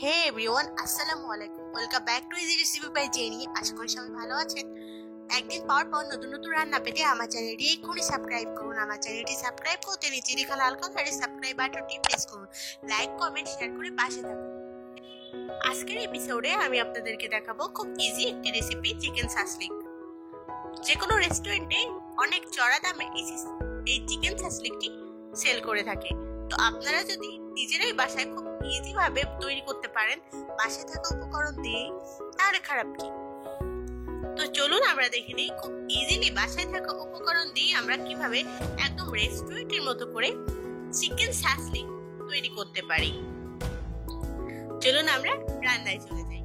হে everyone, আসসালামু আলাইকুম। Welcome back to easy recipe by Jenny. আশা করি সবাই ভালো আছেন। একদিন পর পর নতুন নতুন রান্না পেতে আমার চ্যানেলটি এক্ষুনি সাবস্ক্রাইব করুন। আমার চ্যানেলটি সাবস্ক্রাইব করতে নিচে লেখা লাল কালারের সাবস্ক্রাইব বাটনটি প্রেস করুন। লাইক, কমেন্ট, শেয়ার করে পাশে থাকুন। আজকের এপিসোডে আমি আপনাদেরকে দেখাবো খুব ইজি একটি রেসিপি, চিকেন শাসলিক। যে কোনো রেস্টুরেন্টে অনেক চড়া দামে এই চিকেন শাসলিকটি সেল করে থাকে। তো আপনারা যদি নিজেরাই বাসায় খুব ইজি ভাবে তৈরি করতে পারেন বাসায় থাকা উপকরণ দিয়ে, তাহলে খারাপ কি? তো চলুন আমরা দেখে নিই খুব ইজিলি বাসায় থাকা উপকরণ দিয়ে আমরা কিভাবে একদম রেস্টুরেন্টের মতো করে চিকেন শাসলিক তৈরি করতে পারি। চলুন আমরা রান্নায় চলে যাই।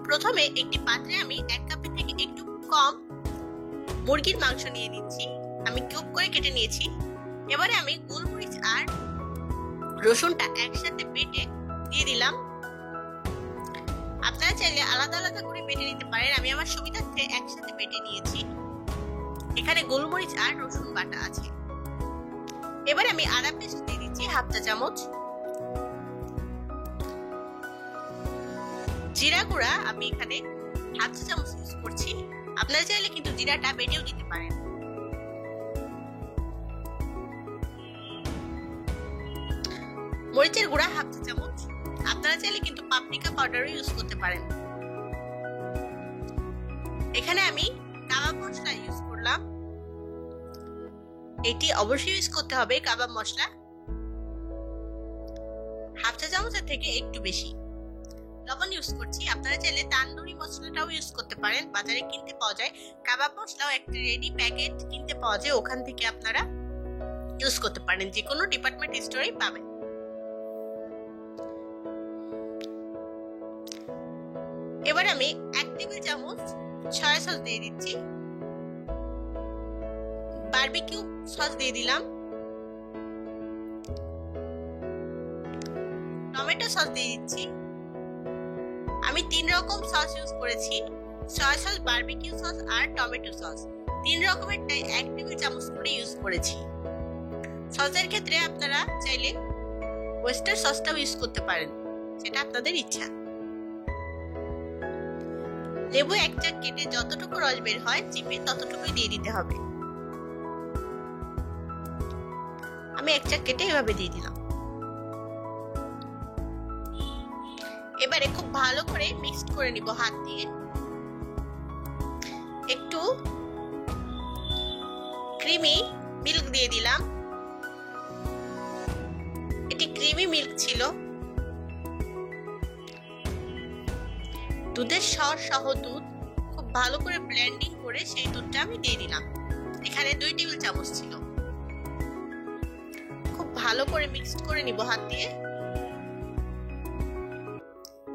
প্রথমে একটি পাত্রে আমি 1 কাপের থেকে একটু কম মুরগির মাংস নিয়ে নিচ্ছি। আমি কিউব করে কেটে নিয়েছি। এবারে আমি গোলমরিচ আর রসুনটা একসাথে বেটে দিয়ে দিলাম। আপনারা চাইলে আলাদা আলাদা করে বেটে নিতে পারেন। আমি আমার সুবিধার্থে একসাথে বেটে নিয়েছি। এখানে গোলমরিচ আর রসুন বাটা আছে। এবারে আমি আদা পেস্ট দিয়ে দিচ্ছি 1/2 চা চামচ। জিরা গুঁড়া আমি এখানে 1/2 চা চামচ ইউজ করছি। আপনারা চাইলে কিন্তু জিরাটা বেটেও দিতে পারেন। মরিচের গুঁড়া 1/2 চা চামচ। আপনারা চাইলে কিন্তু পাপরিকা পাউডারও ইউজ করতে পারেন। এখানে আমি কাবাব মশলা ইউজ করলাম। এটি অবশ্যই ইউজ করতে হবে কাবাব মশলা, 1/2 চা চামচের থেকে একটু বেশি। লবণ ইউজ করছি। আপনারা চাইলে তান্দুরি মশলাটাও ইউজ করতে পারেন, বাজারে কিনতে পাওয়া যায়। কাবাব মশলাও একটা রেডি প্যাকেট কিনতে পাওয়া যায়, ওখান থেকে আপনারা ইউজ করতে পারেন। যে কোনো ডিপার্টমেন্ট স্টোরেই পাবেন। এবার আমি 1 টেবিল চামচ সয়া সস দিয়ে দিচ্ছি। বারবিকিউ সস দিয়ে দিলাম। টমেটো সস দিয়ে দিচ্ছি। আমি 3 রকম সস ইউজ করেছি, সয়া সস, বারবিকিউ সস আর টমেটো সস। 3 রকমেরটাই 1 টেবিল চামচ করে ইউজ করেছি। সসের ক্ষেত্রে আপনারা চাইলে ওয়েস্টার সসটাও ইউজ করতে পারেন, সেটা আপনাদের ইচ্ছা। লেবু 1 চাক কেটে যতটুকু রস বের হয় চিপে ততটুকুই দিয়ে দিতে হবে। আমি 1 চাক কেটে এভাবে দিয়ে দিলাম। এবারে খুব ভালো করে মিক্সড করে নিব হাত দিয়ে। একটু ক্রিমি মিল্ক দিয়ে দিলাম। এটি ক্রিমি মিল্ক ছিল। দুধের সর সহ দুধ খুব ভালো করে ব্লেন্ডিং করে সেই দুধটা আমি দিয়ে দিলাম। এখানে 2 টেবিল চামচ ছিল। খুব ভালো করে মিক্সড করে নিব হাত দিয়ে।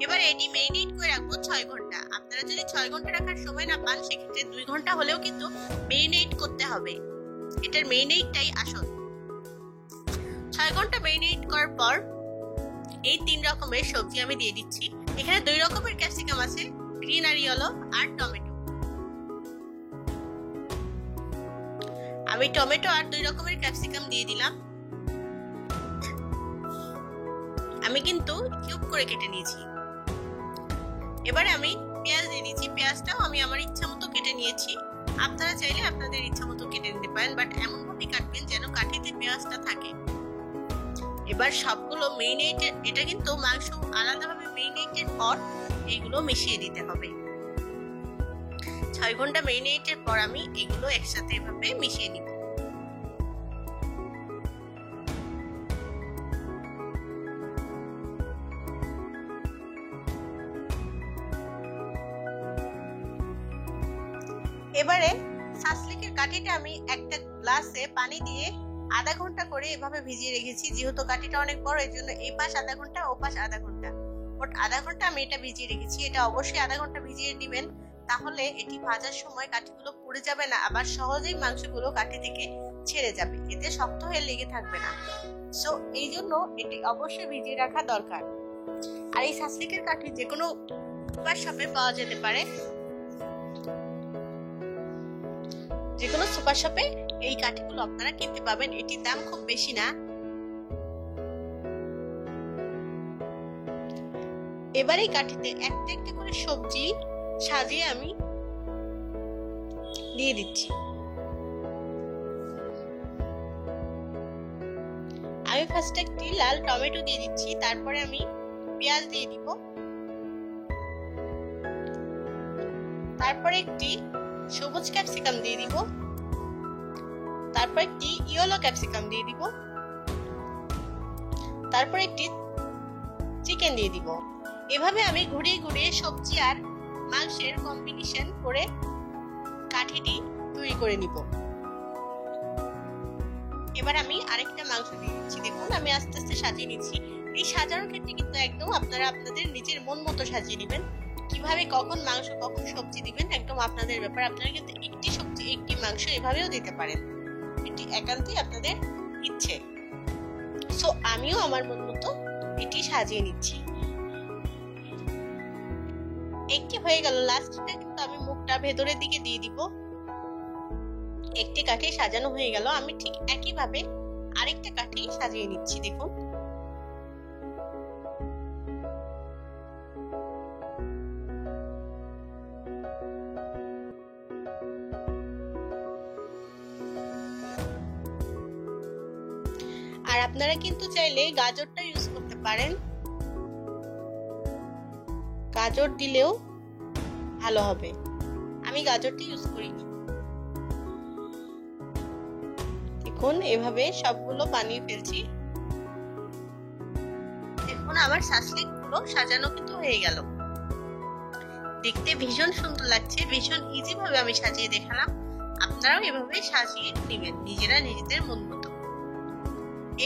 এবার এটি মেরিনেট করে রাখবো 6 ঘন্টা। আপনারা যদি 6 ঘন্টা রাখার সময় না পান, সেক্ষেত্রে 2 ঘন্টা হলেও কিন্তু মেরিনেট করতে হবে। এটার মেরিনেটটাই আসল। 6 ঘন্টা মেরিনেট করার পর এই 3 রকমের সবজি আমি দিয়ে দিচ্ছি। এখানে 2 রকমের ক্যাপসিকাম আছে, গ্রিন আর ইয়েলো, আর টমেটো। আমি টমেটো আর 2 রকমের ক্যাপসিকাম দিয়ে দিলাম। আমি কিন্তু কিউব করে কেটে নিয়েছি। এবারে আমি পেঁয়াজ দিয়ে দিচ্ছি। পেঁয়াজটাও আমি আমার ইচ্ছা মতো কেটে নিয়েছি। আপনারা চাইলে আপনাদের ইচ্ছা মতো কেটে নিতে পারেন, বাট এমন ভাবে কাটবেন যেন কাঠিতে পেঁয়াজটা থাকে। এবার সবগুলো মেরিনেটেড, এটা কিন্তু মাংস আলাদাভাবে মেরিনেটের পর এগুলো মিশিয়ে দিতে হবে। 6 ঘন্টা মেরিনেটের পর আমি এগুলো একসাথে এভাবে মিশিয়ে নিব। এবারে শাসলিকের কাঠিটা আমি একটা গ্লাসে পানি দিয়ে 1/2 ঘন্টা করে এভাবে ভিজিয়ে রেখেছি। যেহেতু কাঠিটা অনেক বড়, এর জন্য এই পাশ 1/2 ঘন্টা, ও পাশ 1/2 ঘন্টা, মোট 1/2 ঘন্টা আমি এটা ভিজিয়ে রেখেছি। এটা অবশ্যই 1/2 ঘন্টা ভিজিয়ে দিবেন, তাহলে এটি ভাজার সময় কাঠিগুলো পুড়ে যাবে না, আবার সহজেই মাংসগুলো কাঠি থেকে ছেড়ে যাবে, এতে শক্ত হয়ে লেগে থাকবে না। সো এই জন্য এটি অবশ্যই ভিজিয়ে রাখা দরকার। আর এই শাসলিকের কাঠি যে কোনো সুপার শপে পাওয়া যেতে পারে। যে কোনো সুপার শপে এই কাঠিগুলো আপনারা কিনতে পাবেন। এটির দাম খুব বেশি না। এবার এই কাঠিতে একটা একটা করে সবজি সাজিয়ে আমি দিয়ে দিচ্ছি। আমি ফার্স্টে একটি লাল টমেটো দিয়ে দিচ্ছি, তারপরে আমি পেঁয়াজ দিয়ে দিব, তারপরে একটি সবুজ ক্যাপসিকাম দিয়ে দিব, তারপর একটি ইয়েলো ক্যাপসিকাম দিয়ে দিব, তারপর একটি চিকেন দিয়ে দিব। এভাবে আমি ঘুরিয়ে ঘুরিয়ে সবজি আর মাংসের কম্বিনেশন করে কাঠিটি তৈরি করে নিব। এবার আমি আরেকটা মাংস দিয়ে দিচ্ছি। দেখুন আমি আস্তে আস্তে সাজিয়ে নিচ্ছি। এই সাজানোর ক্ষেত্রে কিন্তু একদম আপনারা আপনাদের নিজের মন মতো সাজিয়ে নেবেন। কিভাবে কখন মাংস কখন সবজি দিবেন একদম আপনাদের ব্যাপার। আপনারা কিন্তু একটি সবজি একটি মাংস এভাবেও দিতে পারেন, এটি একান্তই আপনাদের ইচ্ছে। সো আমিও আমার মন মতো এটি সাজিয়ে নিচ্ছি। একটি হয়ে গেল, লাস্টটা কিন্তু আমি মুখটা ভেতরের দিকে দিয়ে দিব। একটি কাঠি সাজানো হয়ে গেল, আমি ঠিক একই ভাবে আরেকটা কাঠি সাজিয়ে নিচ্ছি। দেখুন আর আপনারা কিন্তু চাইলে গাজরটা ইউজ করতে পারেন, গাজর দিলেও ভালো হবে। আমি গাজরটি ইউজ করিনি। দেখুন এভাবে সবগুলো বানিয়ে ফেলছি। দেখুন আমার শাসলিক গুলো সাজানো কিন্তু হয়ে গেল। দেখতে ভীষণ সুন্দর লাগছে, ভীষণ ইজি ভাবে আমি সাজিয়ে দেখালাম। আপনারাও এভাবে সাজিয়ে নেবেন নিজেরা নিজেদের মন মতো।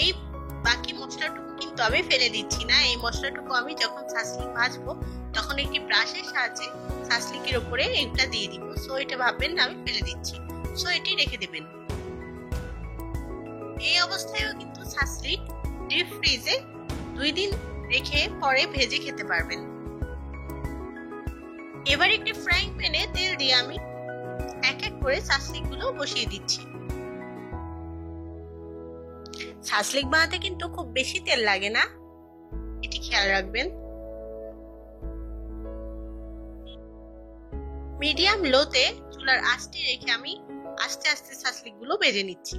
এই বাকি মশলাটুকু কিন্তু আমি ফেলে দিচ্ছি না। এই মশলাটুকু আমি যখন শাসলিক ভাজবো তখন একটি ব্রাশের সাহায্যে শাসলিকের উপরে এটা দিয়ে দিব। সো এটা ভাববেন না আমি ফেলে দিচ্ছি, সো এটি রেখে দেবেন। এই অবস্থায়ও কিন্তু শাসলিক ডিপ ফ্রিজে 2 দিন রেখে পরে ভেজে খেতে পারবেন। এবার একটি ফ্রাইং প্যানে তেল দিয়ে আমি এক এক করে শাসলিক গুলো বসিয়ে দিচ্ছি। শাসলিক বানাতে কিন্তু খুব বেশি তেল লাগে না, এটি খেয়াল রাখবেন। মিডিয়াম লোতে চুলার আঁচটি রেখে আমি আস্তে আস্তে শাসলিক গুলো ভেজে নিচ্ছি।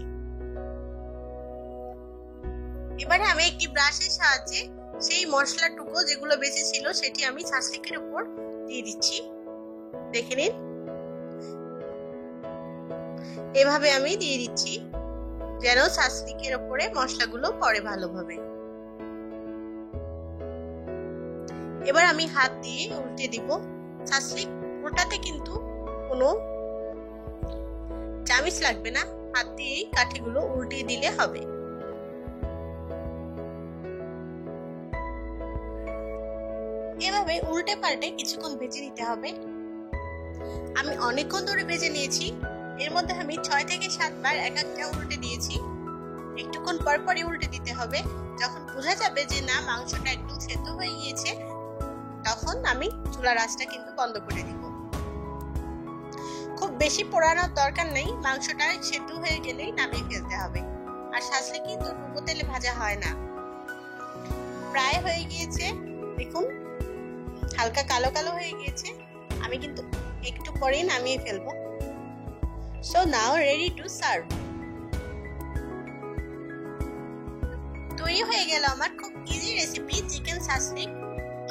এবারে আমি একটি ব্রাশের সাহায্যে সেই মশলাটুকু যেগুলো বেঁচে ছিল সেটি আমি শাসলিকের উপর দিয়ে দিচ্ছি। দেখে নিন এভাবে আমি দিয়ে দিচ্ছি যেন শাসলিকের উপরে মশলাগুলো পড়ে ভালোভাবে। এবার আমি হাত দিয়ে উল্টে দিব। শাসলিক ওটাতে কিন্তু কোনো চামিচ লাগবে না, হাত দিয়েই কাঠিগুলো উল্টে দিলে হবে। এভাবে উল্টে পাল্টে কিছুক্ষণ ভেজে নিতে হবে। আমি অনেকক্ষণ ধরে ভেজে নিয়েছি। এর মধ্যে আমি 6 থেকে 7 বার এক একটা উল্টে দিয়েছি। একটুক্ষণ পর পরই উল্টে দিতে হবে। যখন বোঝা যাবে যে না মাংসটা একদম সেদ্ধ হয়ে গিয়েছে তখন আমি চুলার আঁচটা কিন্তু বন্ধ করে দিব। খুব বেশি পোড়ানোর দরকার নেই, মাংসটা সেদ্ধ হয়ে গেলেই নামিয়ে ফেলতে হবে। আর শাসলিক কিন্তু ডুবো তেলে ভাজা হয় না। প্রায় হয়ে গিয়েছে, দেখুন হালকা কালো কালো হয়ে গিয়েছে। আমি কিন্তু একটু পরেই নামিয়ে ফেলবো। So now ready to serve. তৈরি হয়ে গেল আমার খুব ইজি রেসিপি চিকেন শাসলিক।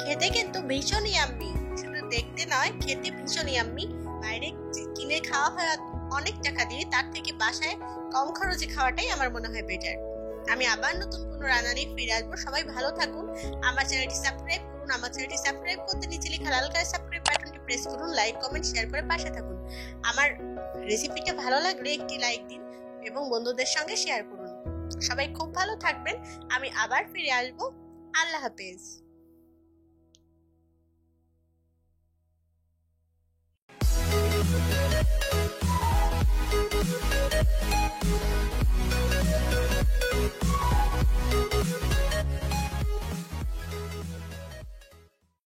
খেতে কিন্তু ভীষণ ইয়াম্মি, শুধু দেখতে নয় খেতে ভীষণ ইয়াম্মি। বাইরে কিনে খাওয়া হয় অনেক টাকা দিয়ে, তার থেকে বাসায় কম খরচে খাওয়াটাই আমার মনে হয় বেটার। আমি আবার নতুন কোনো রান্না নিয়ে ফিরে আসবো। সবাই ভালো থাকুন। আমার চ্যানেলটি সাবস্ক্রাইব করুন। আমার চ্যানেলটি সাবস্ক্রাইব করতে নিচে লেখা লাল কালারের সাবস্ক্রাইব বাটনটি প্রেস করুন। লাইক কমেন্ট শেয়ার করে পাশে থাকুন। আমার রেসিপিটা ভালো লাগলে একটি লাইক দিন এবং বন্ধুদের সঙ্গে শেয়ার করুন। সবাই খুব ভালো থাকবেন। আমি আবার ফিরে আসবো। আল্লাহ হাফেজ।